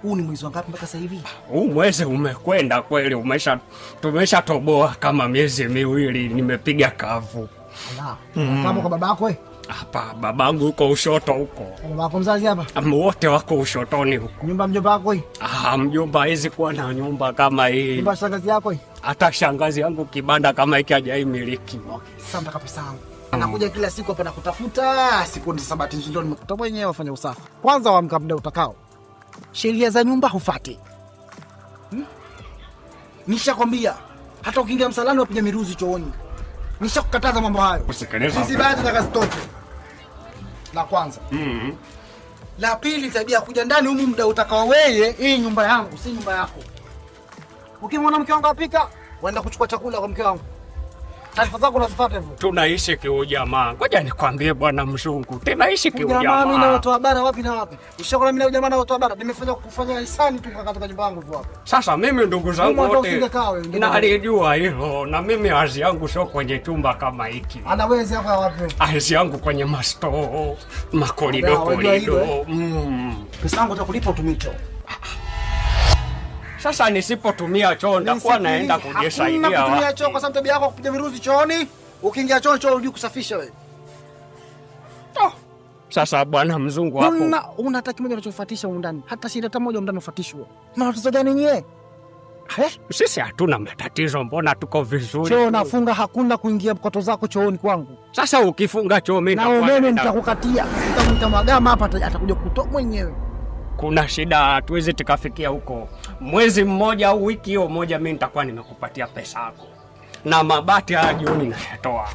Huu ni mwezi wangapi mpaka sasa hivi? Huu mwezi umekwenda kweli, tumeshatoboa kama miezi miwili, nimepiga kavu. Ala. Kama kwa babako wewe? Hapa babangu yuko Ushoto huko. Babako mzazi hapa? Wote wako Ushotoni huko. Nyumba mjomba wako hii? Mjomba hizi kuwa na nyumba kama hii. Nyumba shangazi yako hii? Hata shangazi yangu kibanda kama hiki hajaimiliki. Sasa mpaka pesa yangu. Anakuja kila siku hapa nakutafuta, siku ni sabati ndio nimekuta mwenyewe wafanya usafi. Kwanza waamka muda utakao. Sheria za nyumba hufuati. Nishakwambia hata ukiingia msalani wapiga miruzi chooni. Nishakukataza mambo hayo. Usikiliza. Sisi baadhi za stoke. La kwanza. La pili, tabia kuja ndani humu muda utakao wewe, hii nyumba yangu si nyumba yako. Ukimwona mke wangu apika, waenda kuchukua chakula kwa mke wangu. Taarifa zako unazifuata hivyo. Tunaishi kiujamaa. Ngoja nikwambie bwana mzungu. Tunaishi kiujamaa. Jamaa mimi na watu wa bara wapi na wapi? Ushaona mimi na jamaa na watu wa bara kufanya hisani tu katika nyumba yangu tu hapo. Sasa mimi ndugu zangu wote nalijua hilo, na mimi azi yangu sio kwenye chumba kama hiki. Anaweza hapa wapi? Azi yangu kwenye masto, makorido. Pesa yangu utakulipa utumicho. Sasa nisipotumia choo ndakuwa naenda kujisaidia. Hakuna kutumia choo kwa sababu tabia yako kupiga virusi chooni. Ukiingia choo unajua kusafisha wewe. Sasa bwana mzungu hapo. Una hata kimoja unachofuatisha huko ndani. Hata shida hata moja ndani ufuatishwe. Na watu gani nyewe? Sisi hatuna matatizo, mbona tuko vizuri. Choo nafunga, hakuna kuingia mkoto zako chooni kwangu. Sasa ukifunga choo mimi na umeme nitakukatia. Nitamwagama hapa atakuja kutoa mwenyewe. Kuna shida, tuweze tukafikia huko. Mwezi mmoja au wiki hiyo moja mimi nitakuwa nimekupatia pesa yako. Na mabati ya jioni nayatoa.